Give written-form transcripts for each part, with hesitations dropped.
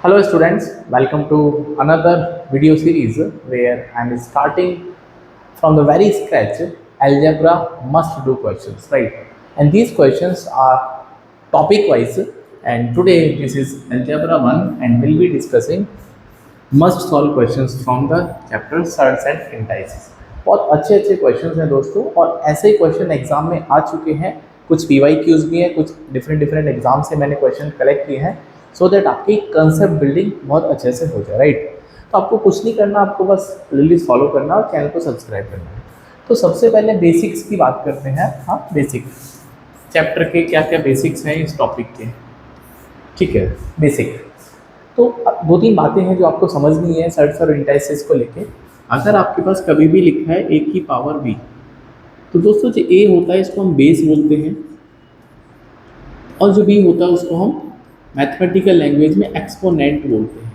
Hello students, welcome to another video series where I am starting from the very scratch algebra must do questions, right? And these questions are topic wise, and today this is algebra 1 and we'll be discussing must solve questions from the chapter shirts and indices. बहुत अच्छे अच्छे questions हैं दोस्तों, और ऐसे ही question exam में आ चुके हैं। कुछ पीवाईक्यूज भी हैं, कुछ डिफरेंट एग्जाम से मैंने क्वेश्चन कलेक्ट किए हैं सो दैट आपकी कंसेप्ट बिल्डिंग बहुत अच्छे से हो जाए, राइट। तो आपको कुछ नहीं करना, आपको बस प्लेलिस्ट फॉलो करना और चैनल को सब्सक्राइब करना है। तो सबसे पहले बेसिक्स की बात करते हैं। हाँ, बेसिक्स चैप्टर के क्या क्या बेसिक्स हैं इस टॉपिक के, ठीक है। बेसिक तो दो तीन बातें हैं जो आपको समझनी है सर्ट्स और इंडाइसेस को लेके। अगर आपके पास कभी भी लिखा है ए की पावर बी, तो दोस्तों जो ए होता है इसको हम बेस बोलते हैं, और जो बी होता है उसको हम मैथमेटिकल लैंग्वेज में एक्सपोनेंट बोलते हैं,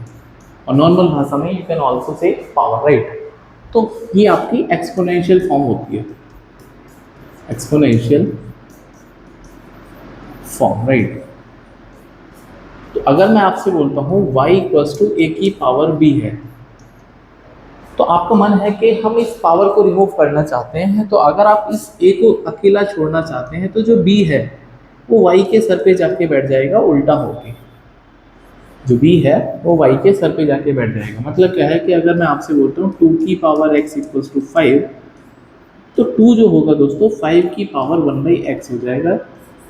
और नॉर्मल भाषा में you can also say power, right. तो ये आपकी एक्सपोनेंशियल फॉर्म होती है, एक्सपोनेंशियल फॉर्म, राइट। तो अगर मैं आपसे बोलता हूँ y इक्वल्स टू ए की पावर b है, तो आपका मन है कि हम इस पावर को रिमूव करना चाहते हैं। तो अगर आप इस a को अकेला छोड़ना चाहते हैं तो जो b है वो y के सर पे जाके बैठ जाएगा उल्टा होके। जो b है वो y के सर पे जाके बैठ जाएगा। मतलब क्या है कि अगर मैं आपसे बोलता हूँ 2 की पावर x इक्वल्स टू 5, तो 2 जो होगा दोस्तों 5 की पावर 1/x हो जाएगा।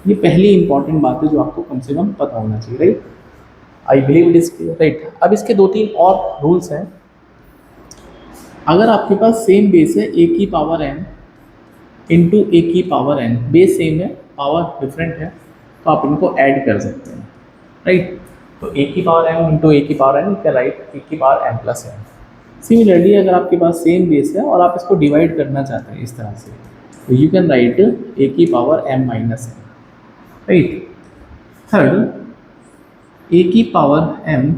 ये पहली इंपॉर्टेंट बात है जो आपको कम से कम पता होना चाहिए, right. I believe it is clear, right. अब इसके दो तीन और रूल्स हैं। अगर आपके पास सेम बेस है ए की पावर n इंटू ए की पावर n, बेस सेम है पावर डिफरेंट है, तो आप इनको ऐड कर सकते हैं, राइट। तो ए की पावर m इंटू ए की पावर n क्या, राइट, ए की power m plus n। Similarly अगर आपके पास सेम बेस है और आप इसको डिवाइड करना चाहते हैं इस तरह से, तो यू कैन राइट ए की power m minus n, right. Third, A की पावर m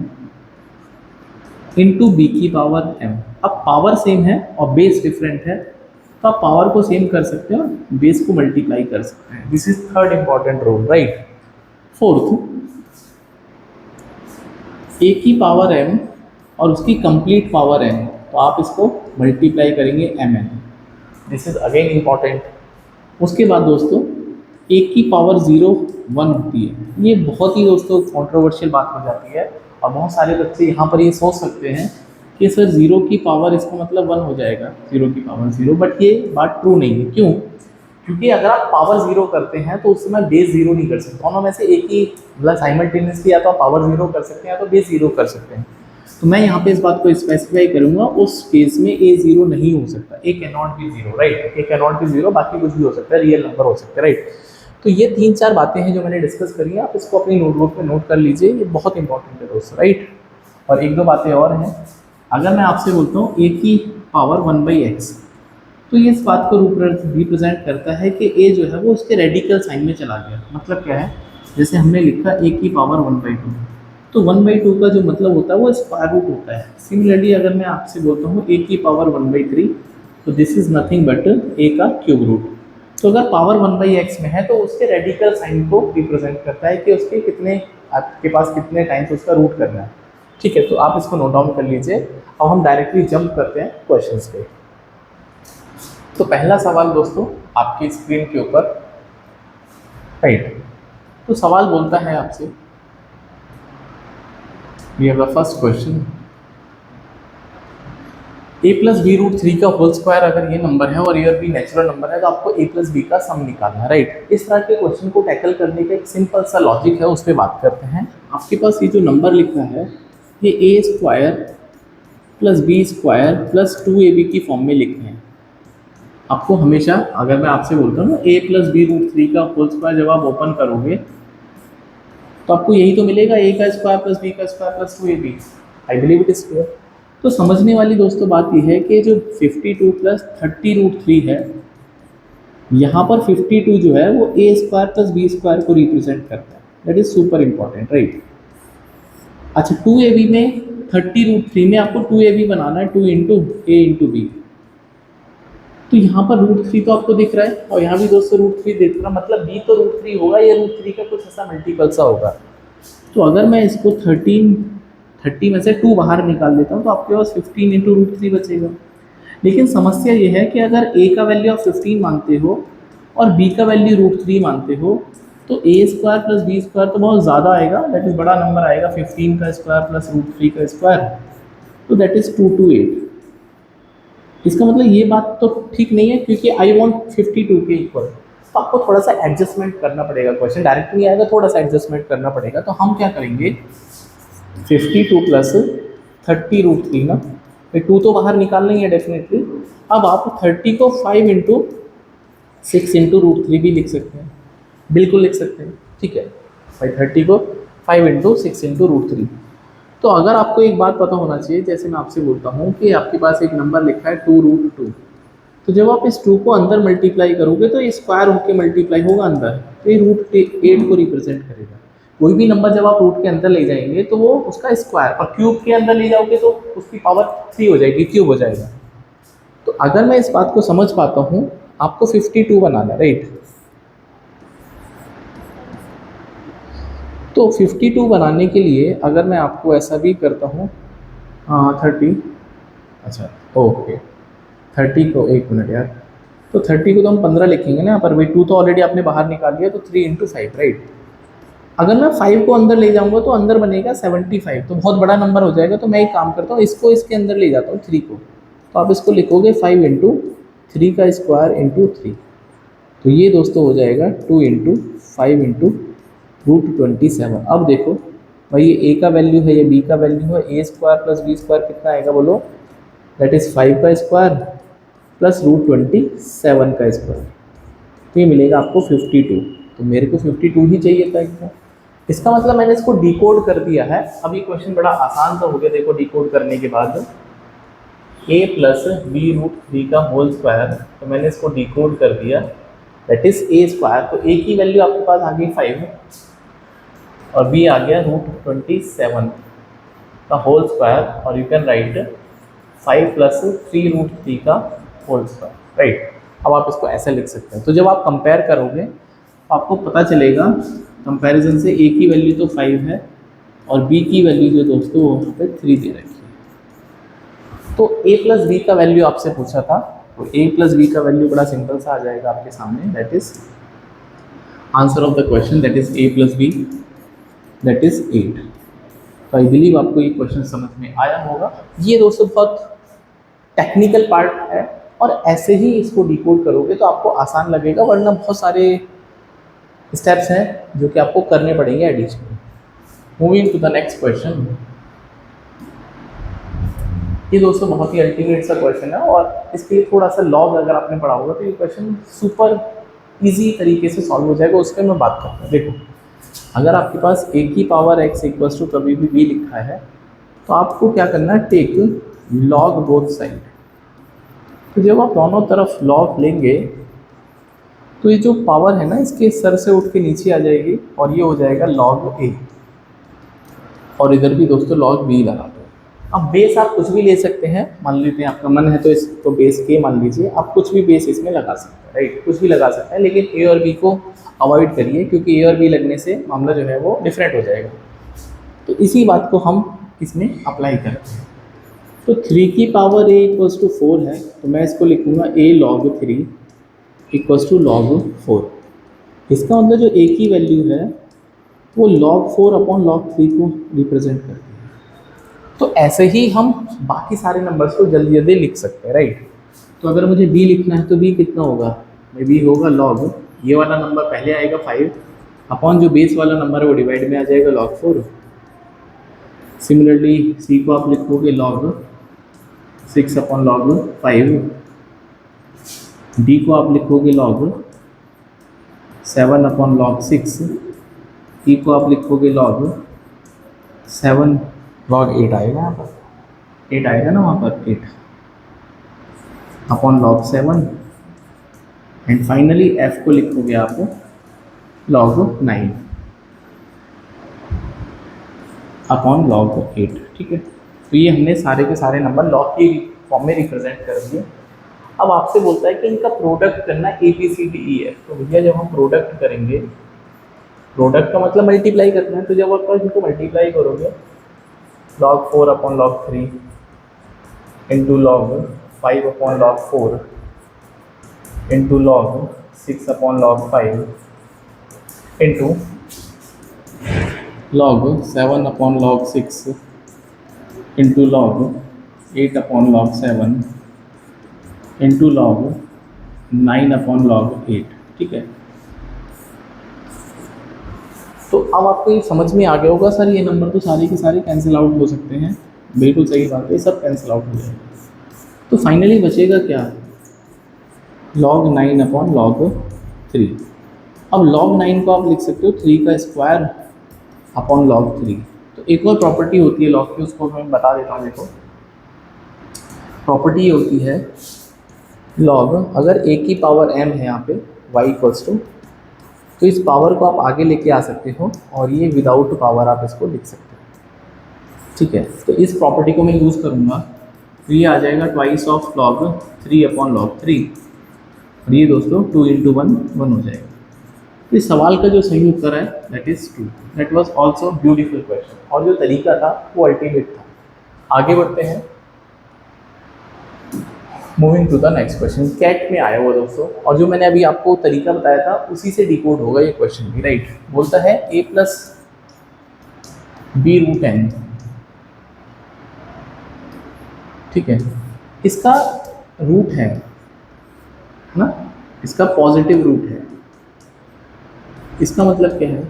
इंटू बी की पावर m। अब पावर सेम है और बेस डिफरेंट है, तो आप पावर को सेम कर सकते हैं और बेस को मल्टीप्लाई कर सकते हैं। This is third important rule, right. Fourth, A की पावर m और उसकी कंप्लीट पावर n, तो आप इसको मल्टीप्लाई करेंगे mn। This is again important. उसके बाद दोस्तों ए की पावर 0 1 होती है। ये बहुत ही दोस्तों कंट्रोवर्शियल बात हो जाती है, और बहुत सारे बच्चे यहाँ पर ये सोच सकते हैं कि सर 0 की पावर इसका मतलब 1 हो जाएगा, 0 की पावर 0, बट ये बात ट्रू नहीं है। क्यों? क्योंकि अगर आप पावर 0 करते हैं तो उस समय बेस 0 नहीं कर सकते। दोनों में से एक ही, मतलब साइमल्टेनियसली या तो आप पावर 0 कर सकते हैं या तो बेस 0 कर सकते हैं। तो मैं यहाँ पे इस बात को स्पेसिफाई करूँगा, उस केस में ए 0 नहीं हो सकता। A can not be 0, right. A can not be 0, बाकी कुछ भी हो सकता है, रियल नंबर हो सकता है, राइट। तो ये तीन चार बातें हैं जो मैंने डिस्कस करी है, आप इसको अपनी नोटबुक में नोट कर लीजिए, ये बहुत इंपॉर्टेंट है दोस्तों, राइट। और एक दो बातें और हैं। अगर मैं आपसे बोलता हूँ ए की पावर 1/x, तो ये इस बात को रिप्रेजेंट करता है कि ए जो है वो उसके रेडिकल साइन में चला गया। मतलब क्या है, जैसे हमने लिखा ए की पावर 1/2, तो 1/2 का जो मतलब होता है वो स्क्वायर रूट होता है। सिमिलरली अगर मैं आपसे बोलता हूँ ए की पावर 1/3, तो दिस इज नथिंग बट ए का क्यूब रूट। तो अगर पावर 1/x में है तो उसके रेडिकल साइन को रिप्रेजेंट करता है कि उसके कितने, आपके पास कितने टाइम्स उसका रूट करना है, ठीक है। तो आप इसको नोट डाउन कर लीजिए। अब हम डायरेक्टली जंप करते हैं क्वेश्चंस पे। तो पहला सवाल दोस्तों आपकी स्क्रीन के ऊपर, राइट। तो सवाल बोलता है आपसे, we have the first question, a plus B root 3 का होल स्क्वायर अगर ये नंबर है और ये भी नेचुरल नंबर है, तो आपको a प्लस बी का सम निकालना है, राइट। इस तरह के क्वेश्चन को टैकल करने का एक सिंपल सा लॉजिक है, उस पर बात करते हैं। आपके पास ये जो नंबर लिखा है ये a square plus B square plus 2ab की फॉर्म में लिखना है। आपको हमेशा, अगर मैं आपसे बोलता हूँ ना a प्लस बी रूट 3 का होल स्क्वायर जब आप ओपन करोगे तो आपको यही तो मिलेगा, a का स्क्वायर प्लस b का square plus 2ab। I believe it is clear. तो समझने वाली दोस्तों बात यह है कि जो 52 प्लस 30 रूट 3 है, यहाँ पर 52 जो है वो ए स्क्वायर प्लस बी स्क्वायर को रिप्रेजेंट करता है। That is super important, right. अच्छा, 2ab में 30 रूट 3 में आपको 2ab बनाना है, 2 इंटू ए इंटू बी। तो यहाँ पर रूट 3 तो आपको दिख रहा है, और यहाँ भी दोस्तों रूट 3 दिख रहा है, मतलब b तो रूट 3 होगा, या रूट 3 का कुछ ऐसा मल्टीपल सा होगा। तो अगर मैं इसको 13 30 में से 2 बाहर निकाल देता हूँ तो आपके पास 15 इंटू रूट थ्री बचेगा। लेकिन समस्या ये है कि अगर a का वैल्यू आप 15 मानते हो और b का वैल्यू रूट थ्री मानते हो तो ए स्क्वायर प्लस बी स्क्वायर तो बहुत ज़्यादा आएगा, दैट इज़ बड़ा नंबर आएगा, 15 का स्क्वायर प्लस रूट थ्री का स्क्वायर, तो दैट इज़ 228। इसका मतलब ये बात तो ठीक नहीं है क्योंकि आई वॉन्ट 52 के इक्वल, तो आपको थोड़ा सा एडजस्टमेंट करना पड़ेगा, क्वेश्चन डायरेक्ट नहीं आएगा, थोड़ा सा एडजस्टमेंट करना पड़ेगा। तो हम क्या करेंगे, 52 प्लस 30 रूट थ्री ना, फिर 2 तो बाहर निकाल लेंगे डेफिनेटली। अब आप 30 को 5 इंटू 6 इंटू रूट थ्री भी लिख सकते हैं, बिल्कुल लिख सकते हैं, ठीक है भाई। 30 को 5 इंटू 6 इंटू रूट थ्री। तो अगर आपको एक बात पता होना चाहिए, जैसे मैं आपसे बोलता हूँ कि आपके पास एक नंबर लिखा है 2 रूट 2, तो जब आप इस 2 को अंदर मल्टीप्लाई करोगे तो ये स्क्वायर होकर मल्टीप्लाई होगा अंदर, तो ये रूट 8 को रिप्रेजेंट करेगा। कोई भी नंबर जब आप रूट के अंदर ले जाएंगे तो वो उसका स्क्वायर, और क्यूब के अंदर ले जाओगे तो उसकी पावर 3 हो जाएगी, क्यूब हो जाएगा। तो अगर मैं इस बात को समझ पाता हूँ, आपको 52 बनाना, राइट। तो 52 बनाने के लिए अगर मैं आपको ऐसा भी करता हूँ, 30, अच्छा ओके, 30 को, एक मिनट यार, तो 30 को तो हम 15 लिखेंगे ना यहाँ पर, भाई 2 तो ऑलरेडी आपने बाहर निकाल लिया, तो 3 इंटू 5, राइट। अगर मैं 5 को अंदर ले जाऊँगा तो अंदर बनेगा 75, तो बहुत बड़ा नंबर हो जाएगा। तो मैं एक काम करता हूँ, इसको इसके अंदर ले जाता हूँ 3 को, तो आप इसको लिखोगे 5 इंटू 3 का स्क्वायर इंटू 3, तो ये दोस्तों हो जाएगा 2 इंटू 5 इंटू रूट 27। अब देखो भाई, ये ए का वैल्यू है, ये बी का वैल्यू है, ए स्क्वायर प्लस बी स्क्वायर कितना आएगा बोलो, दैट इज़ 5 का स्क्वायर प्लस रूट 27 का स्क्वायर, तो ये मिलेगा आपको 52। तो मेरे को 52 ही चाहिए था एकदम। इसका मतलब मैंने इसको डिकोड कर दिया है। अब ये क्वेश्चन बड़ा आसान तो हो गया, देखो डिकोड करने के बाद a plus B root three का होल स्क्वायर, तो मैंने इसको डिकोड कर दिया, दैट इज ए स्क्वायर। तो ए की वैल्यू आपके पास आ गई 5 और बी आ गया रूट 27 का होल स्क्वायर, और you can write 5 plus 3 root three का होल स्क्वायर, राइट। अब आप इसको ऐसे लिख सकते हैं। तो जब आप कंपेयर करोगे आपको पता चलेगा, कंपैरिजन से ए की वैल्यू तो 5 है और बी की वैल्यू जो दोस्तों वो वहाँ पे 3 दे रखी है। तो ए प्लस बी का वैल्यू आपसे पूछा था, तो ए प्लस बी का वैल्यू बड़ा सिंपल सा आ जाएगा आपके सामने, that is answer of the question, that is A plus B, that is 8। तो आई बिलीव आपको ये क्वेश्चन समझ में आया होगा। ये दोस्तों बहुत टेक्निकल पार्ट है, और ऐसे ही इसको डिकोड करोगे तो आपको आसान लगेगा, वरना बहुत सारे स्टेप्स हैं जो कि आपको करने पड़ेंगे additional. Moving to the next question. ये दोस्तों बहुत ही अल्टीमेट सा क्वेश्चन है, और इसके लिए थोड़ा सा लॉग अगर आपने पढ़ा होगा तो ये क्वेश्चन सुपर इजी तरीके से सॉल्व हो जाएगा। उसके मैं बात करता हूँ। देखो, अगर आपके पास a की पावर x इक्वल्स टू कभी भी b लिखा है, तो आपको क्या करना है, टेक लॉग बोथ साइड। तो जब आप दोनों तरफ लॉग लेंगे तो ये जो पावर है ना, इसके सर से उठ के नीचे आ जाएगी, और ये हो जाएगा लॉग a, और इधर भी दोस्तों लॉग b लगा दो। अब बेस आप कुछ भी ले सकते हैं, मान लेते हैं आपका मन है तो इसको बेस k मान लीजिए, आप कुछ भी बेस इसमें लगा सकते हैं, राइट, कुछ भी लगा सकते हैं, लेकिन a और b को अवॉइड करिए, क्योंकि a और b लगने से मामला जो है वो डिफरेंट हो जाएगा। तो इसी बात को हम इसमें अप्लाई करते हैं। तो 3 की पावर a इक्वल्स टू 4 है, तो मैं इसको लिखूँगा a log 3 equals to log 4। इसका मतलब जो a की वैल्यू है वो log 4 अपॉन log 3 को रिप्रेजेंट करती है। तो ऐसे ही हम बाकी सारे नंबर्स को जल्दी जल्दी लिख सकते हैं, राइट। तो अगर मुझे b लिखना है तो b कितना होगा, b होगा log, ये वाला नंबर पहले आएगा 5 अपॉन जो बेस वाला नंबर है वो डिवाइड में आ जाएगा log 4। सिमिलरली c को आप लिखोगे log 6 अपॉन log 5, d को आप लिखोगे log 7 अपॉन log 6, e को आप लिखोगे log 7 log 8 आएगा, यहाँ पर 8 आएगा ना, वहाँ पर 8 upon log 7, and finally f को लिखोगे आप log 9 अपॉन log 8, ठीक है। तो ये हमने सारे के सारे नंबर लॉग के फॉर्म में रिप्रेजेंट कर दिए। अब आपसे बोलता है कि इनका प्रोडक्ट करना है ABCDE है। तो भैया जब हम प्रोडक्ट करेंगे, प्रोडक्ट का मतलब मल्टीप्लाई करना है, तो जब आप इनको मल्टीप्लाई करोगे log 4 upon log 3 into log 5 upon log 4 into log 6 upon log 5 into log 7 upon log 6 into log 8 upon log 7 into log 9 upon log 8। ठीक है, तो अब आपको ये समझ में आ गया होगा सर ये नंबर तो सारे के सारे कैंसिल आउट हो सकते हैं। बिल्कुल सही बात है, सब कैंसिल आउट हो जाएगा। तो फाइनली बचेगा क्या, log 9 अपॉन log 3। अब log 9 को आप लिख सकते हो 3 का स्क्वायर अपॉन log 3। तो एक और प्रॉपर्टी होती है log की, उसको मैं बता देता हूँ। देखो प्रॉपर्टी ये होती है log, अगर a की पावर m है यहाँ पे y इक्वल्स टू, तो इस पावर को आप आगे लेके आ सकते हो और ये विदाउट पावर आप इसको लिख सकते हो। ठीक है, तो इस प्रॉपर्टी को मैं यूज़ करूँगा, तो ये आ जाएगा twice of log 3 upon log 3, और ये दोस्तों 2 into 1 1 हो जाएगा। तो इस सवाल का जो सही उत्तर है that is 2। That was also beautiful question, और जो तरीका था वो अल्टीमेट था। आगे बढ़ते हैं, moving to the next question. CAT में आया हुआ दोस्तों, और जो मैंने अभी आपको तरीका बताया था उसी से डिकोड होगा ये क्वेश्चन भी। राइट, बोलता है a plus B root n। ठीक है, इसका रूट है ना, इसका पॉजिटिव रूट है। इसका मतलब क्या है,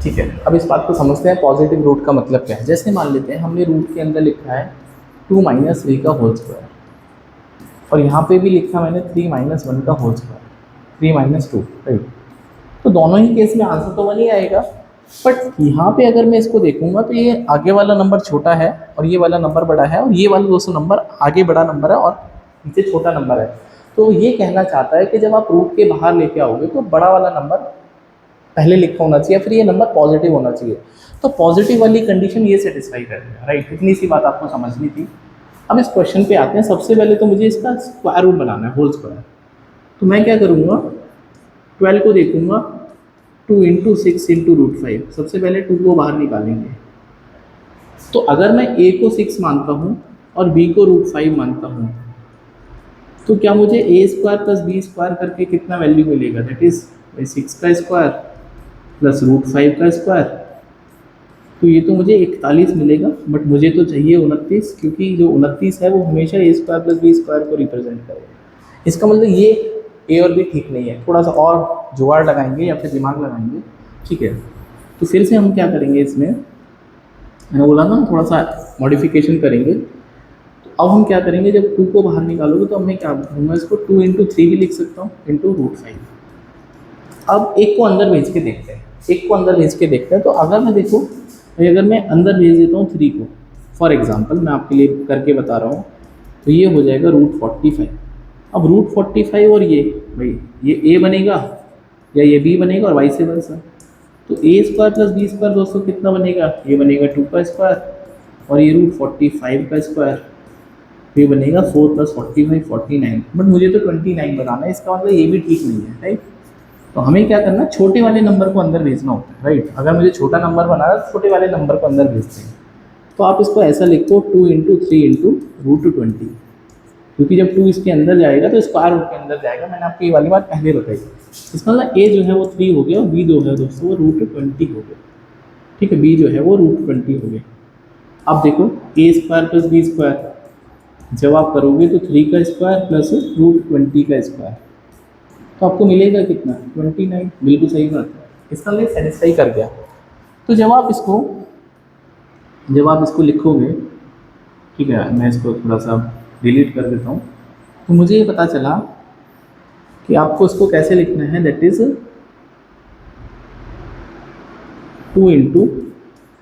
ठीक है, अब इस बात को समझते हैं पॉजिटिव रूट का मतलब क्या है। जैसे मान लेते हैं हमने रूट के अंदर लिखा है 2 माइनस 3 का होल स्क्वायर, और यहाँ पे भी लिखा मैंने 3 माइनस 1 का होल स्क्वायर, 3 माइनस 2। राइट, तो दोनों ही केस में आंसर तो 1 ही आएगा। बट यहाँ पे अगर मैं इसको देखूंगा तो ये आगे वाला नंबर छोटा है और ये वाला नंबर बड़ा है, और ये वाला दोस्तों नंबर आगे बड़ा नंबर है और नीचे छोटा नंबर है। तो ये कहना चाहता है कि जब आप रूट के बाहर लेके आओगे तो बड़ा वाला नंबर पहले लिखा होना चाहिए, फिर ये नंबर पॉजिटिव होना चाहिए। तो पॉजिटिव वाली कंडीशन ये सेटिस्फाई करेगा। राइट, इतनी सी बात आपको समझनी थी। अब इस क्वेश्चन पे आते हैं। सबसे पहले तो मुझे इसका स्क्वायर रूट बनाना है, होल स्क्वायर। तो मैं क्या करूँगा, 12 को देखूँगा 2 इंटू 6 इंटू रूट 5। सबसे पहले 2 को बाहर निकालेंगे। तो अगर मैं a को 6 मानता हूँ और b को रूट 5 मानता हूँ, तो क्या मुझे a square plus B square करके कितना वैल्यू मिलेगा, दैट इज़ 6 का स्क्वायर प्लस रूट 5 का स्क्वायर। तो ये तो मुझे 41 मिलेगा, बट मुझे तो चाहिए 29, क्योंकि जो 29 है वो हमेशा a square plus B square को रिप्रेजेंट करेगा। इसका मतलब ये a और b ठीक नहीं है, थोड़ा सा और जुगाड़ लगाएंगे या फिर दिमाग लगाएंगे। ठीक है, तो फिर से हम क्या करेंगे, इसमें मैंने बोला ना थोड़ा सा मॉडिफिकेशन करेंगे। तो अब हम क्या करेंगे, जब 2 को बाहर निकालोगे तो मैं क्या बोलूँगा, इसको 2 इंटू 3 भी लिख सकता हूँ इंटू रूट 5। अब एक को अंदर भेज के देखते हैं, एक को अंदर भेज के देखते हैं। तो अगर मैं देखो, अगर मैं अंदर भेज देता हूँ 3 को, फॉर एग्जांपल मैं आपके लिए करके बता रहा हूँ, तो ये हो जाएगा रूट 45। अब रूट 45 और ये भाई ये a बनेगा या ये b बनेगा और वाइस वर्सा। तो a square plus B square दोस्तों कितना बनेगा, ये बनेगा 2 का स्क्वायर और ये रूट 45 का स्क्वायर, ये बनेगा 4 प्लस 45 49। बट मुझे तो 29 बनाना है, इसका मतलब ये भी ठीक नहीं है। राइट, तो हमें क्या करना है, छोटे वाले नंबर को अंदर भेजना होता है। राइट, अगर मुझे छोटा नंबर बनाना है तो छोटे वाले नंबर को अंदर भेजते हैं। तो आप इसको ऐसा लिखो 2 इंटू 3 इंटू रूट 20, क्योंकि जब 2 इसके अंदर जाएगा तो स्क्वायर रूट के अंदर जाएगा। मैंने आपको ये वाली बात पहले बताई। इसका मतलब a जो है वो 3 हो गया और b जो है दोस्तों वो रूट 20 हो गया। ठीक है, b जो है वो रूट 20 हो गया। अब देखो a square plus B square जब आप करोगे तो 3 का स्क्वायर प्लस रूट 20 का स्क्वायर, तो आपको मिलेगा कितना, 29। बिल्कुल सही बात है, इसका मतलब सेटिस्फाई कर गया। तो जब आप इसको लिखोगे, ठीक है, मैं इसको थोड़ा सा डिलीट कर देता हूँ, तो मुझे ये पता चला कि आपको इसको कैसे लिखना है, that is 2 into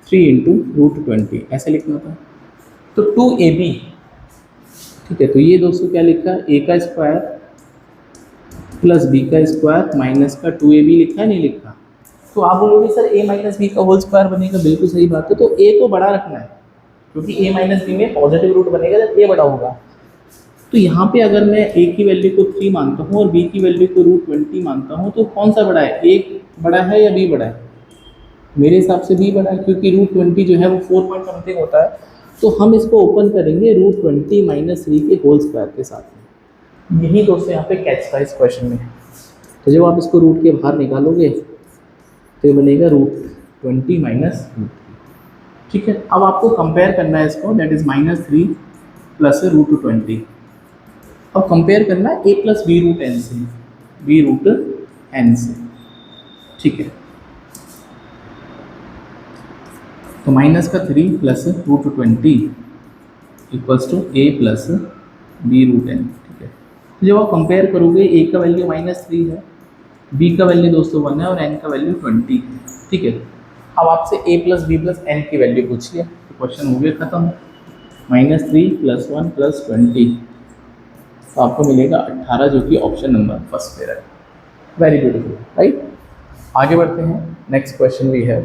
3 into root 20 ऐसे लिखना था। तो 2ab, ठीक है, तो ये दोस्तों क्या लिखा है, a का स्क्वायर प्लस b का स्क्वायर माइनस का 2ab लिखा है, नहीं लिखा। तो आप बोलोगे सर a माइनस बी का होल स्क्वायर बनेगा, बिल्कुल सही बात है। तो a को बड़ा रखना है, क्योंकि a माइनस बी में पॉजिटिव रूट बनेगा जब a बड़ा होगा। तो यहाँ पे अगर मैं a की वैल्यू को 3 मानता हूँ और b की वैल्यू को रूट 20 मानता हूँ, तो कौन सा बड़ा है, a बड़ा है या b बड़ा है, मेरे हिसाब से बी बड़ा है, क्योंकि रूट 20 जो है वो 4 पॉइंट समथिंग होता है। तो हम इसको ओपन करेंगे रूट 20 माइनस 3 के होल स्क्वायर के साथ में। यही दोस्तों यहाँ पे कैच था इस क्वेश्चन में। तो जब आप इसको रूट के बाहर निकालोगे तो ये बनेगा रूट 20 माइनस रूट। ठीक है, अब आपको कंपेयर करना है इसको, दैट इज -3 प्लस रूट 20। अब कंपेयर करना है a plus B root N से, बी रूट एन से। ठीक है, तो माइनस का 3 plus root 20 equals to a plus B root N. ठीक है, तो जब आप कंपेयर करोगे a का वैल्यू -3 है, b का वैल्यू दोस्तों 1 है और n का वैल्यू 20 है। ठीक है, अब आपसे a plus B plus N की वैल्यू पूछिए, तो क्वेश्चन हो गया खत्म। -3 प्लस 1 प्लस 20, तो आपको मिलेगा 18, जो कि ऑप्शन नंबर फर्स्ट पे है। Very beautiful, right. आगे बढ़ते हैं, नेक्स्ट क्वेश्चन भी है।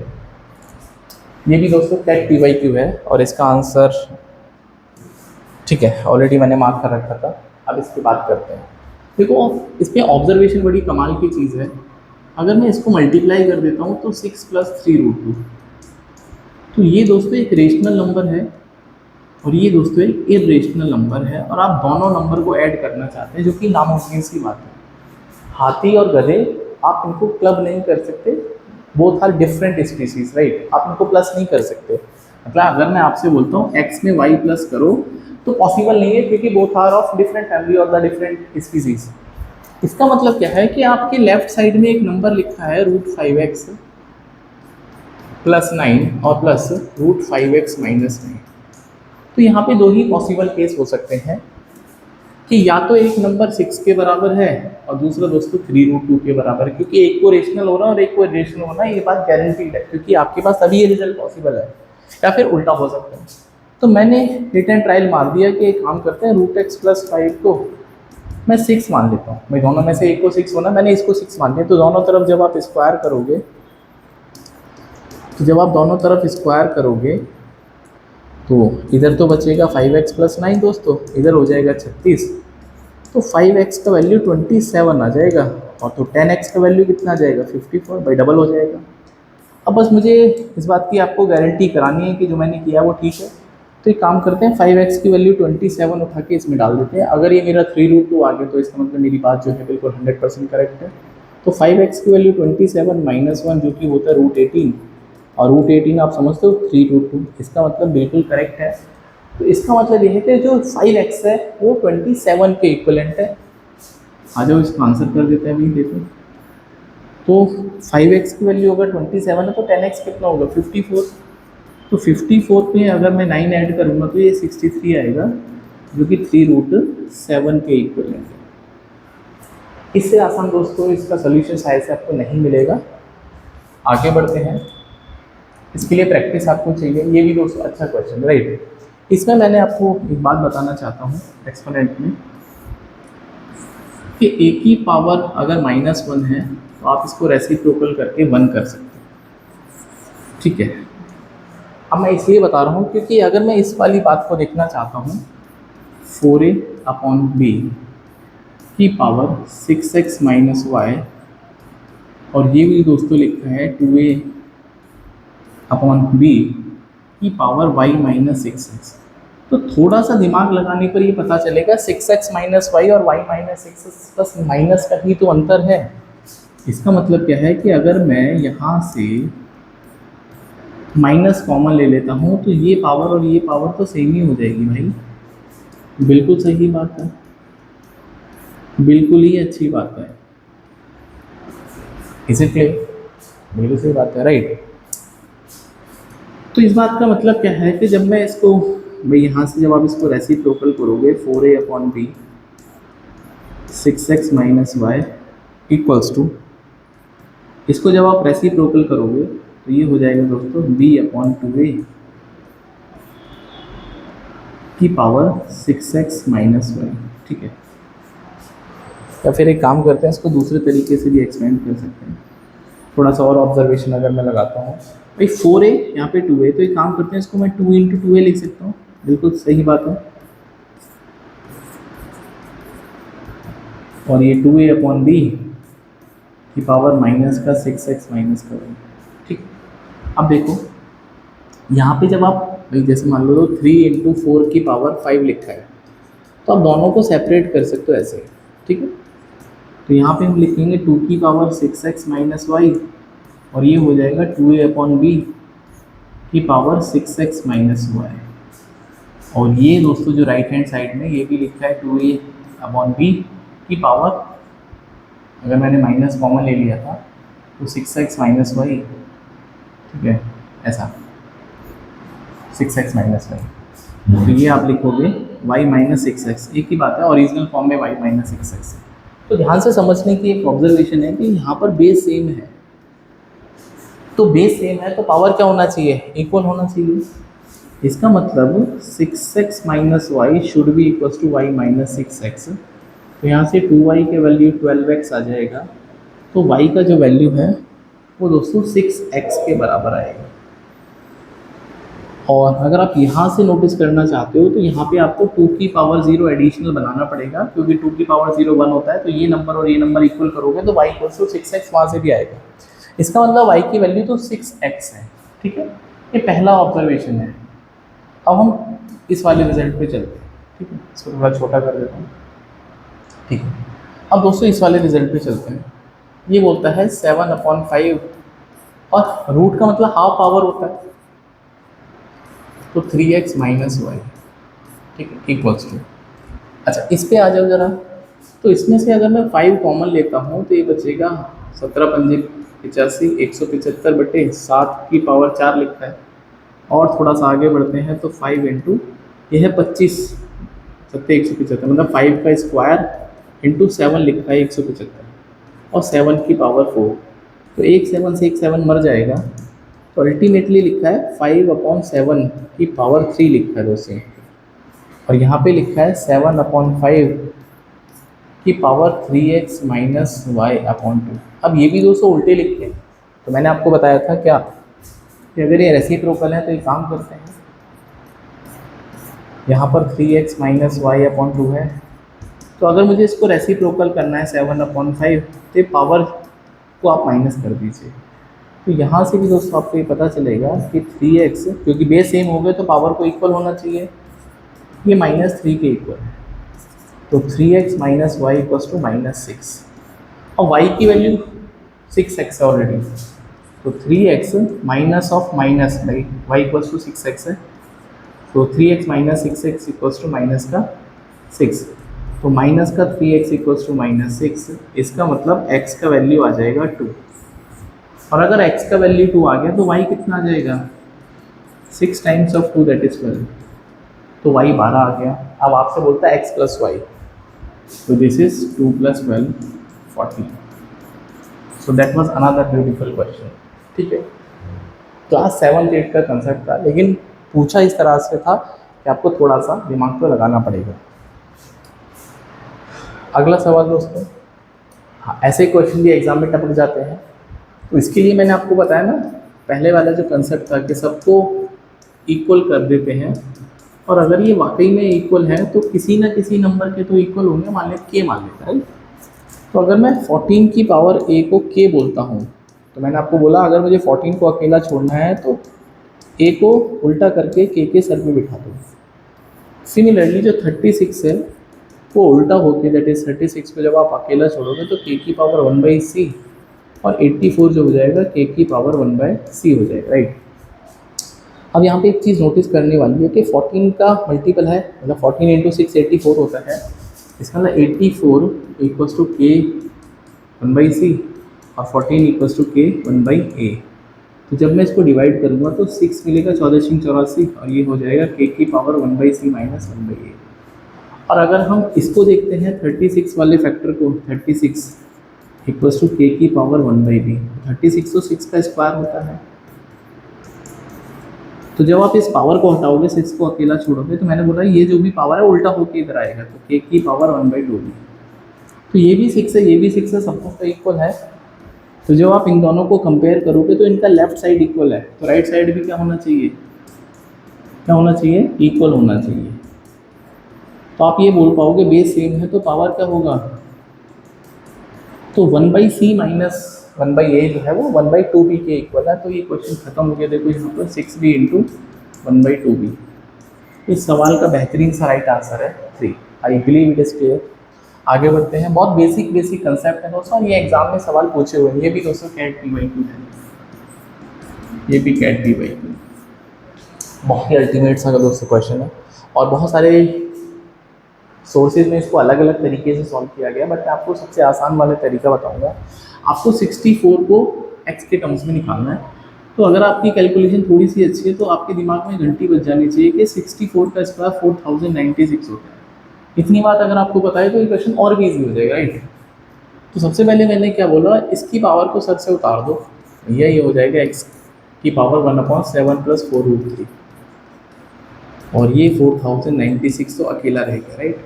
ये भी दोस्तों टेट PYQ है और इसका आंसर, ठीक है, ऑलरेडी मैंने मार्क कर रखा था। अब इसकी बात करते हैं। देखो इसमें ऑब्जर्वेशन बड़ी कमाल की चीज़ है। अगर मैं इसको मल्टीप्लाई कर देता हूँ तो 6 प्लस 3 रूट 2, तो ये दोस्तों एक रेशनल नंबर है और ये दोस्तों एक इरेशनल नंबर है, और आप दोनों नंबर को ऐड करना चाहते हैं, जो कि नामुमकिन सी बात है। हाथी और गधे, आप इनको क्लब नहीं कर सकते, both are different species, right. आप इनको प्लस नहीं कर सकते। मतलब अगर मैं आपसे बोलता हूँ x में y प्लस करो, तो पॉसिबल नहीं है, क्योंकि both are of different family और द डिफरेंट स्पीसीज। इसका मतलब क्या है कि आपके लेफ्ट साइड में एक नंबर लिखा है √5x प्लस 9 और प्लस √5x माइनस 9। तो यहाँ पे दो ही पॉसिबल केस हो सकते हैं कि या तो एक नंबर 6 के बराबर है और दूसरा दोस्तों 3√2 के बराबर है, क्योंकि एक को रेशनल होना और एक को इरेशनल होना, ये बात गारंटीड है, क्योंकि आपके पास अभी ये रिजल्ट पॉसिबल है। या फिर उल्टा हो सकता है। तो मैंने रिटर्न ट्रायल मार दिया कि एक काम करते हैं, √x प्लस 5 को मैं 6 मान लेता हूँ। भाई दोनों में से एक को 6 होना, मैंने इसको 6 मान लिया। तो दोनों तरफ जब आप स्क्वायर करोगे, तो इधर तो बचेगा 5x प्लस 9 दोस्तों, इधर हो जाएगा 36। तो 5x का वैल्यू 27 आ जाएगा, और तो 10x का वैल्यू कितना आ जाएगा 54, भाई डबल हो जाएगा। अब बस मुझे इस बात की आपको गारंटी करानी है कि जो मैंने किया वो ठीक है। तो एक काम करते हैं, 5x की वैल्यू 27 उठा के इसमें डाल देते हैं। अगर ये मेरा 3√2 आ गया तो इसका मतलब मेरी बात जो है बिल्कुल 100% करेक्ट है। तो 5x की वैल्यू 27 माइनस 1, जो कि होता है √18, और √18 आप समझते हो 3√2, इसका मतलब बिल्कुल करेक्ट है। तो इसका मतलब ये है कि जो 5x है वो 27 के इक्वलेंट है। आ जाओ इसको आंसर कर देते हैं अभी, देखो। तो 5x की वैल्यू अगर 27 है तो 10x कितना होगा 54। तो 54 पे अगर मैं 9 ऐड करूँगा तो ये 63 आएगा, जो कि 3√7 के इक्वलेंट है। इससे आसान दोस्तों इसका सोल्यूशन शायद से आपको नहीं मिलेगा। आगे बढ़ते हैं, इसके लिए प्रैक्टिस आपको चाहिए। ये भी दोस्तों अच्छा क्वेश्चन, राइट। इसमें मैंने आपको एक बात बताना चाहता हूँ एक्सपोनेंट में, कि a की पावर अगर -1 है तो आप इसको रेसिप्रोकल करके 1 कर सकते हैं। ठीक है, अब मैं इसलिए बता रहा हूँ क्योंकि अगर मैं इस वाली बात को देखना चाहता हूँ, 4a/b की पावर 6x माइनस y, और ये भी दोस्तों लिखा है 2a/b की पावर y माइनस 6x। तो थोड़ा सा दिमाग लगाने पर ये पता चलेगा 6x माइनस वाई और y minus 6x plus minus का ही तो अंतर है। इसका मतलब क्या है कि अगर मैं यहाँ से माइनस कॉमन ले लेता हूँ तो ये पावर और ये पावर तो सेम ही हो जाएगी भाई। बिल्कुल सही बात है, बिल्कुल ही अच्छी बात है। इसे क्लियर, बिल्कुल सही बात है, राइट। तो इस बात का मतलब क्या है कि जब मैं इसको भाई यहाँ से जब आप इसको रेसिप्रोकल करोगे 4a/b 6x minus Y equals to, इसको जब आप रेसिप्रोकल करोगे तो ये हो जाएगा दोस्तों b/2a की पावर 6x माइनस वाई। ठीक है, या फिर एक काम करते हैं, इसको दूसरे तरीके से भी एक्सपेंड कर सकते हैं। थोड़ा सा और ऑब्जर्वेशन अगर मैं लगाता हूँ, भाई 4a यहाँ पे 2a, तो एक काम करते हैं, इसको मैं 2 × 2a लिख सकता हूँ। बिल्कुल सही बात है, और ये 2a/b की पावर माइनस का 6x माइनस का 1। ठीक, अब देखो यहाँ पे जब आप भाई जैसे मान लो तो 3 × 4 की पावर 5 लिखा है, तो आप दोनों को सेपरेट कर सकते हो ऐसे, ठीक है। तो यहाँ पे हम लिखेंगे 2 की पावर 6x माइनस वाई, और ये हो जाएगा 2a/b की पावर 6x माइनस वाई। और ये दोस्तों जो राइट हैंड साइड में ये भी लिखा है 2a/b की पावर, अगर मैंने माइनस कॉमन ले लिया था तो 6x माइनस वाई, ठीक है, ऐसा 6x माइनस वाई। तो ये आप लिखोगे y माइनस 6x, एक ही बात है, ओरिजिनल फॉर्म में y माइनस 6x है। तो ध्यान से समझने की एक ऑब्जर्वेशन है कि यहाँ पर बेस सेम है, तो बेस सेम है तो पावर क्या होना चाहिए, इक्वल होना चाहिए। इसका मतलब 6x minus Y should be equal to y minus 6x। तो यहाँ से 2y के वैल्यू 12x आ जाएगा, तो y का जो वैल्यू है वो दोस्तों 6x के बराबर आएगा। और अगर आप यहाँ से नोटिस करना चाहते हो तो यहाँ पे आपको 2 की पावर 0 एडिशनल बनाना पड़ेगा, क्योंकि 2 की पावर 0 1 होता है, तो ये नंबर और ये नंबर इक्वल करोगे तो y इक्वल टू 6x वहाँ से भी आएगा। इसका मतलब y की वैल्यू तो 6x है, ठीक है। ये पहला ऑब्जर्वेशन है। अब हम इस वाले रिजल्ट पे चलते हैं, ठीक है, इसको थोड़ा छोटा कर देता हूँ, ठीक है। अब दोस्तों इस वाले रिजल्ट पे चलते हैं। ये बोलता है 7/5 और रूट का मतलब हाफ पावर होता है, तो 3x माइनस वाई, ठीक है, इक्वल्स टू, अच्छा इस पे आ जाओ ज़रा। तो इसमें से अगर मैं 5 कॉमन लेता हूँ तो ये बचेगा 17×5 = 175/7 की पावर 4 लिखा है। और थोड़ा सा आगे बढ़ते हैं तो 5 इंटू ये है 25, 175 मतलब 5 का स्क्वायर इंटू 7 लिखा है 175, और 7 की पावर 4, तो एक 7 से एक 7 मर जाएगा, तो अल्टीमेटली लिखा है 5/7 की पावर 3 लिखा है दोस्तों, और यहाँ पे लिखा है 7/5 की पावर 3x माइनस y/2। अब ये भी दोस्तों उल्टे लिखे हैं, तो मैंने आपको बताया था क्या कि अगर ये रेसिप्रोकल है तो ये काम करते हैं। यहाँ पर 3x माइनस y/2 है, तो अगर मुझे इसको रेसिप्रोकल करना है 7/5, तो पावर को आप माइनस कर दीजिए। तो यहाँ से भी दोस्तों आपको ये पता चलेगा कि 3x, क्योंकि बेस सेम हो गए तो पावर को इक्वल होना चाहिए, ये -3 के इक्वल है, तो 3x minus Y equals to -6, और y की वैल्यू 6x है ऑलरेडी, तो 3x minus of minus y equals to 6x है, तो 3x minus 6x equals to minus का 6, तो माइनस का 3x इक्वल्स टू -6, इसका मतलब x का वैल्यू आ जाएगा 2, और अगर x का वैल्यू 2 आ गया तो y कितना आ जाएगा, 6 टाइम्स ऑफ 2 दैट इज 12, तो y 12 आ गया। अब आपसे बोलता है x प्लस वाई, तो this is 2 + 12 14। So that was another beautiful question, ठीक है। क्लास 7 8 का कंसेप्ट था, लेकिन पूछा इस तरह से था कि आपको थोड़ा सा दिमाग को लगाना पड़ेगा। अगला सवाल दोस्तों, हाँ ऐसे क्वेश्चन भी एग्जाम में टपक जाते हैं, तो इसके लिए मैंने आपको बताया ना पहले वाला जो कंसेप्ट था कि सबको इक्वल कर देते हैं, और अगर ये वाकई में इक्वल है तो किसी ना किसी नंबर के तो इक्वल होंगे, मान लें k मान लेता है। तो अगर मैं 14 की पावर a को k बोलता हूँ, तो मैंने आपको बोला अगर मुझे 14 को अकेला छोड़ना है तो a को उल्टा करके k के सर पे बिठा दो। सिमिलरली जो 36 है वो उल्टा होके दैट इज 36 को जब आप अकेला छोड़ोगे तो k की पावर 1/c, और 84 जो हो जाएगा k की पावर 1/c हो जाएगा, राइट। अब यहाँ पे एक चीज़ नोटिस करने वाली है कि 14 का मल्टीपल है, मतलब 14 × 6 84 होता है, इसका मतलब 84 इक्वल्स टू k 1/c और 14 इक्वल्स टू k 1/a। तो जब मैं इसको डिवाइड करूँगा तो 6 मिलेगा 14×84, और ये हो जाएगा k की पावर 1/c माइनस 1/a। और अगर हम इसको देखते हैं 36 वाले फैक्टर को, 36 इक्वल्स टू k की पावर 1/b, 36 तो 6 का स्क्वायर होता है, तो जब आप इस पावर को हटाओगे 6 को अकेला छोड़ोगे तो मैंने बोला ये जो भी पावर है उल्टा होके इधर आएगा, तो k की पावर 1/2b। तो ये भी 6 है, ये भी 6 है, सब कुछ तो इक्वल है। तो जब आप इन दोनों को कंपेयर करोगे तो इनका लेफ्ट साइड इक्वल है, तो राइट साइड भी क्या होना चाहिए, क्या होना चाहिए, इक्वल होना चाहिए। तो आप ये बोल पाओगे बेस सेम है तो पावर क्या होगा, तो 1/c माइनस 1/a जो है वो 1/2b के इक्वल है। तो ये क्वेश्चन खत्म हो गया। देखो यहाँ पर 6b इंटू 1/2b। इस सवाल का बेहतरीन सा राइट आंसर है 3। I believe it is clear. आगे बढ़ते हैं। बहुत बेसिक बेसिक कंसेप्ट है दोस्तों, ये एग्जाम में सवाल पूछे हुए हैं। ये भी दोस्तों कैट PYQ है, ये भी कैट PYQ बहुत ही अल्टीमेट सा दोस्तों क्वेश्चन है, और बहुत सारे सोर्सेज में इसको अलग अलग तरीके से सॉल्व किया गया, बट मैं आपको सबसे आसान वाला तरीका बताऊंगा। आपको 64 को x के टर्म्स में निकालना है। तो अगर आपकी कैलकुलेशन थोड़ी सी अच्छी है तो आपके दिमाग में घंटी बज जानी चाहिए कि 64 का स्क्वायर 4096 होता है। इतनी बात अगर आपको पता है तो ये क्वेश्चन और भी ईजी हो जाएगा, राइट। तो सबसे पहले मैंने क्या बोला, इसकी पावर को सर से उतार दो, ये हो जाएगा x की पावर 1/7 + 4√3, और ये 4096 तो अकेला रहेगा, राइट।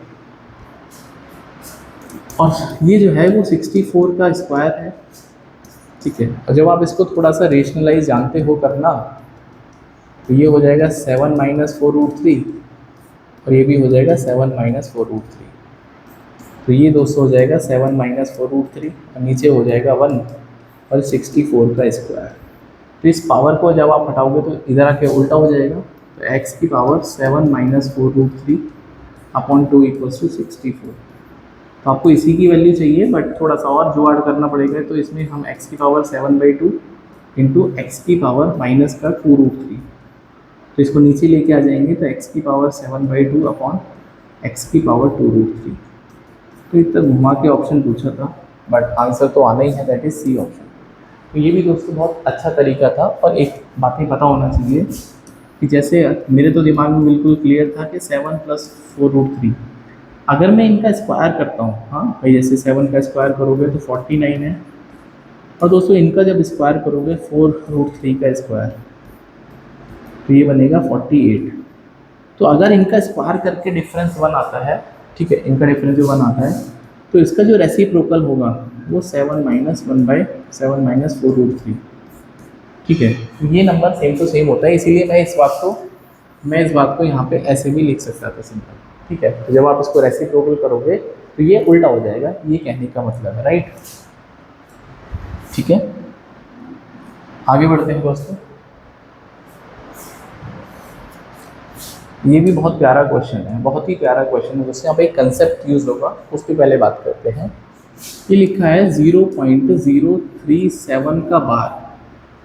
और ये जो है वो 64 का स्क्वायर है, ठीक है। और जब आप इसको थोड़ा सा रेशनलाइज जानते हो करना, तो ये हो जाएगा 7 - 4√3, और ये भी हो जाएगा 7 - 4√3। तो ये दोस्तों हो जाएगा 7 - 4√3, और नीचे हो जाएगा 1 और 64 का स्क्वायर। तो इस पावर को जब आप हटाओगे तो इधर आके उल्टा हो जाएगा। तो x की पावर 7 - 4√3/2 = 64। तो आपको इसी की वैल्यू चाहिए, बट थोड़ा सा और जुगाड़ करना पड़ेगा। तो इसमें हम x की पावर 7/2 इंटू x की पावर माइनस का 2√3, तो इसको नीचे लेके आ जाएंगे। तो x की पावर 7/2 अपॉन x की पावर 2√3। तो इतना घुमा के ऑप्शन पूछा था, बट आंसर तो आना ही है, दैट इज सी ऑप्शन। तो ये भी दोस्तों बहुत अच्छा तरीका था। और एक बात ही पता होना चाहिए कि जैसे मेरे तो दिमाग में बिल्कुल क्लियर था कि 7 + 4√3, अगर मैं इनका स्क्वायर करता हूँ, हाँ भाई, जैसे 7 का स्क्वायर करोगे तो 49 है, और दोस्तों इनका जब स्क्वायर करोगे 4√3 का स्क्वायर, तो ये बनेगा 48। तो अगर इनका स्क्वायर करके डिफरेंस 1 आता है, ठीक है, इनका डिफरेंस जो 1 आता है, तो इसका जो रेसिप्रोकल होगा वो 7 - 1/7 - 4√3, ठीक है। तो ये नंबर सेम टू सेम होता है, इसीलिए मैं इस बात को यहाँ पे ऐसे भी लिख सकता था सिंपल, ठीक है। तो जब आप इसको रेसिप्रोकल करोगे तो ये उल्टा हो जाएगा, ये कहने का मतलब है, राइट। ठीक है, आगे बढ़ते हैं दोस्तों। ये भी बहुत प्यारा क्वेश्चन है, बहुत ही प्यारा क्वेश्चन है दोस्तों। यहाँ पे एक कंसेप्ट यूज होगा, उसके पहले बात करते हैं। ये लिखा है 0.037 का बार।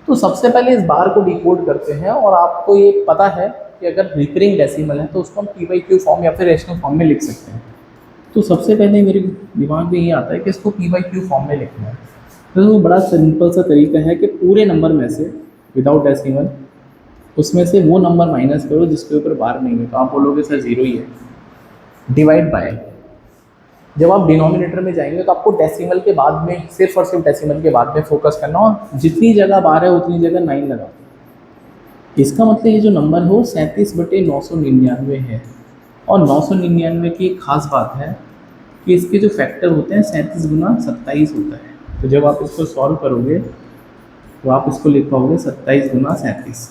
तो सबसे पहले इस बार को डिकोड करते हैं, और आपको ये पता है कि अगर रिकरिंग डेसिमल है तो उसको हम PYQ फॉर्म या फिर रेशनल फॉर्म में लिख सकते हैं। तो सबसे पहले मेरे दिमाग में ये आता है कि इसको PYQ फॉर्म में लिखना है। तो वो बड़ा सिंपल सा तरीका है कि पूरे नंबर में से विदाउट डेसिमल उसमें से वो नंबर माइनस करो जिसके ऊपर बार नहीं है। तो आप बोलोगे सर 0 ही है, डिवाइड बाय। जब आप डिनोमिनेटर में जाएंगे तो आपको डेसिमल के बाद में, सिर्फ और सिर्फ डेसिमल के बाद में फोकस करना, और जितनी जगह बार है उतनी जगह 9 लगा। इसका मतलब ये जो नंबर है वो 37/999 है। और 999 की एक खास बात है कि इसके जो फैक्टर होते हैं 37 × 27 होता है। तो जब आप इसको सॉल्व करोगे तो आप इसको लिख पाओगे 27 × 37।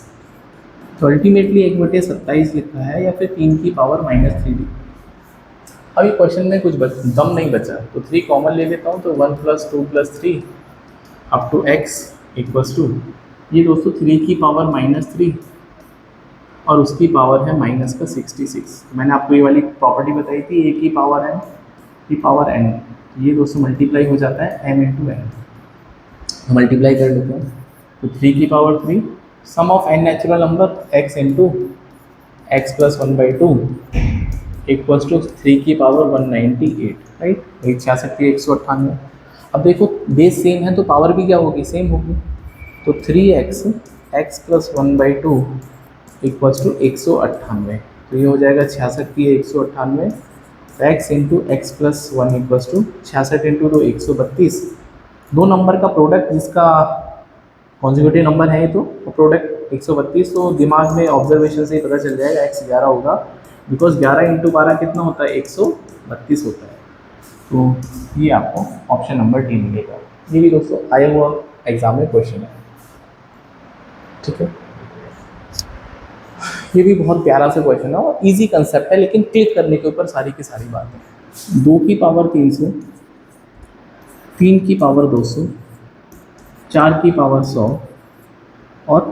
तो अल्टीमेटली 1/27 लिखा है, या फिर 3 की पावर -3। अभी क्वेश्चन में कुछ दम नहीं बचा, तो 3 कॉमन ले लेता हूँ। तो 1 + 2 + 3 अप टू x = ये दोस्तों 3 की पावर -3 और उसकी पावर है -66। मैंने आपको ये वाली प्रॉपर्टी बताई थी, a की पावर n की पावर n, ये दोस्तों मल्टीप्लाई हो जाता है m × n। मल्टीप्लाई कर लेते हैं। तो 3 की power 3, sum of n natural number x × x + 1/2 = 3 की पावर 198, राइट। 66 की 198। अब देखो बेस सेम है तो पावर भी क्या होगी, सेम होगी। तो 3x x + 1/2 = 198। तो ये हो जाएगा 66 की 198, x × x + 1 = 66 × 2 132। दो नंबर का प्रोडक्ट जिसका कॉन्जिक्यूटिव नंबर है, तो प्रोडक्ट 132। तो दिमाग में ऑब्जर्वेशन से ही पता चल जाएगा x 11 होगा, बिकॉज 11 × 12 कितना होता है, 132 होता है। तो ये आपको ऑप्शन नंबर डी मिलेगा। ये भी दोस्तों आया हुआ एग्जाम में क्वेश्चन है, ठीक है। ये भी बहुत प्यारा सा क्वेश्चन है और इजी कंसेप्ट है, लेकिन क्लिक करने के ऊपर सारी की सारी बात है। 2 की पावर 300, 3 की पावर 200, 4 की पावर 100 और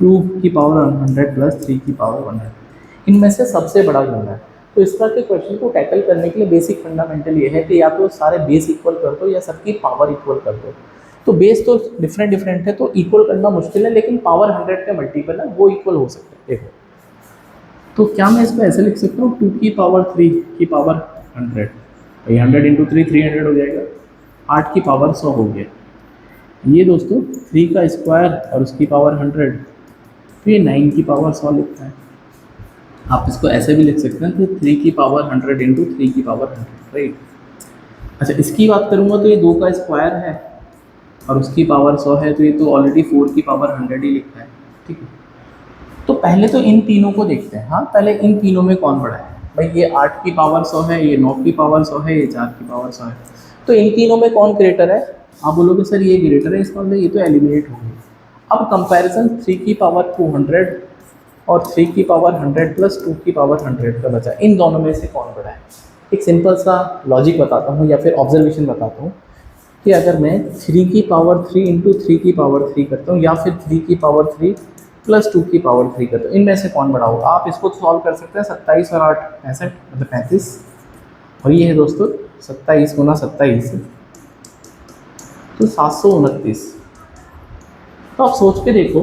2 की पावर 100 प्लस 3 की पावर 100, इनमें से सबसे बड़ा कौन है। तो इस तरह के क्वेश्चन को टैकल करने के लिए बेसिक फंडामेंटल ये है कि या तो सारे बेस इक्वल कर दो या सबकी पावर इक्वल कर दो। तो बेस तो डिफरेंट डिफरेंट है तो इक्वल करना मुश्किल है, लेकिन पावर 100 के मल्टीपल है वो इक्वल हो सकते हैं। देखो तो क्या मैं इसको ऐसे लिख सकता हूँ 2 की पावर 3 की पावर 100, भाई 100 इंटू 3 300 हो जाएगा। 8 की पावर 100 हो गया। ये दोस्तों 3 का स्क्वायर और उसकी पावर 100, तो ये 9 की पावर 100 लिखता है। आप इसको ऐसे भी लिख सकते हैं कि 3 की पावर 100 इंटू 3 की पावर 100, राइट। अच्छा इसकी बात करूँगा तो ये 2 का स्क्वायर है और उसकी पावर 100 है, तो ये तो ऑलरेडी 4 की पावर 100 ही लिखा है, ठीक है। तो पहले तो इन तीनों को देखते हैं। हाँ पहले इन तीनों में कौन बड़ा है। भाई ये 8 की पावर 100 है, ये 9 की पावर 100 है, ये 4 की पावर 100 है। तो इन तीनों में कौन ग्रेटर है। आप बोलोगे सर ये ग्रेटर है, इसका मतलब ये तो एलिमिनेट हो गई। अब कंपैरिजन 3 की पावर 200 और 3 की पावर 100 प्लस 2 की पावर 100 का बचा, इन दोनों में से कौन बड़ा है। एक सिंपल सा लॉजिक बताता हूँ या फिर ऑब्जर्वेशन बताता हूँ कि अगर मैं 3 की पावर 3 इंटू 3 की पावर 3 करता हूँ या फिर 3 की पावर 3 प्लस 2 की पावर 3 करता हूँ, इनमें से कौन बड़ा होगा। आप इसको सॉल्व कर सकते हैं। 27 और 8 65 मतलब 35, और ये है दोस्तों 27 गुना 27 तो 729। तो आप सोच के देखो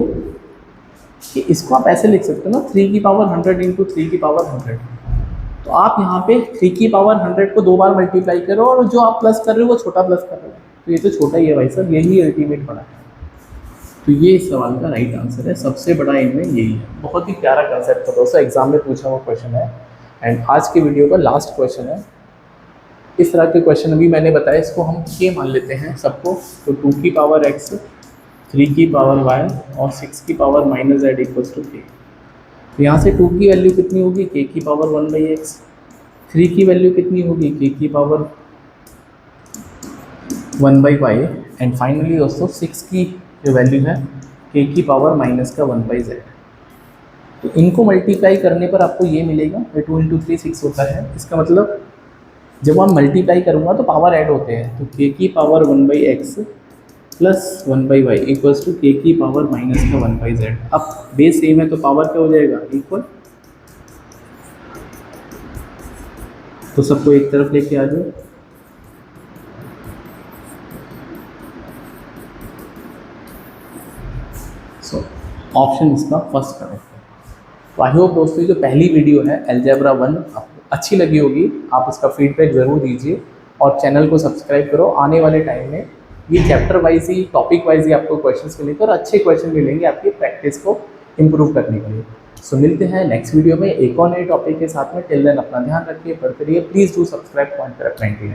कि इसको आप ऐसे लिख सकते हो ना 3 की पावर 100 इंटू 3 की पावर 100। तो आप यहाँ पे 3 की पावर 100 को 2 बार मल्टीप्लाई करो और जो आप प्लस कर रहे हो वो छोटा प्लस कर रहे हो, तो ये तो छोटा ही है भाई साहब, यही अल्टीमेट बड़ा है। तो ये इस सवाल का राइट आंसर है, सबसे बड़ा इनमें यही है। बहुत ही प्यारा कंसेप्ट था दोस्तों, एग्जाम में पूछा हुआ क्वेश्चन है। एंड आज की वीडियो का लास्ट क्वेश्चन है। इस तरह के क्वेश्चन अभी मैंने बताया, इसको हम के मान लेते हैं सबको। तो 2 की पावर x, 3 की पावर y और 6 की power minus z equals to K. तो यहाँ से 2 की वैल्यू कितनी होगी, k की पावर 1/x। 3 की वैल्यू कितनी होगी, k की पावर 1/y। एंड फाइनली दोस्तों 6 की जो वैल्यू है k की पावर माइनस का 1/z। तो इनको मल्टीप्लाई करने पर आपको ये मिलेगा। 2 इंटू 3 6 होता है। इसका मतलब जब आप मल्टीप्लाई करूँगा तो पावर ऐड होते हैं। तो k की power 1/x plus 1/y equals to k की पावर माइनस का 1/z। अब बेस सेम है तो पावर क्या हो जाएगा, इक्वल। तो सबको एक तरफ लेके आ जाओ। सो ऑप्शन इसका फर्स्ट करेक्ट है। तो आई होप दोस्तों जो पहली वीडियो है अलजेब्रा 1 आपको अच्छी लगी होगी। आप उसका फीडबैक ज़रूर दीजिए और चैनल को सब्सक्राइब करो। आने वाले टाइम में ये चैप्टर वाइज ही, टॉपिक वाइज ही आपको क्वेश्चंस मिलेंगे और अच्छे क्वेश्चन मिलेंगे आपकी प्रैक्टिस को इम्प्रूव करने के लिए। सो मिलते हैं नेक्स्ट वीडियो में एक और नए टॉपिक के साथ में। टिल देन अपना ध्यान रखिए, पढ़ते रहिए। प्लीज़ डू सब्सक्राइब पॉइंट पर 99।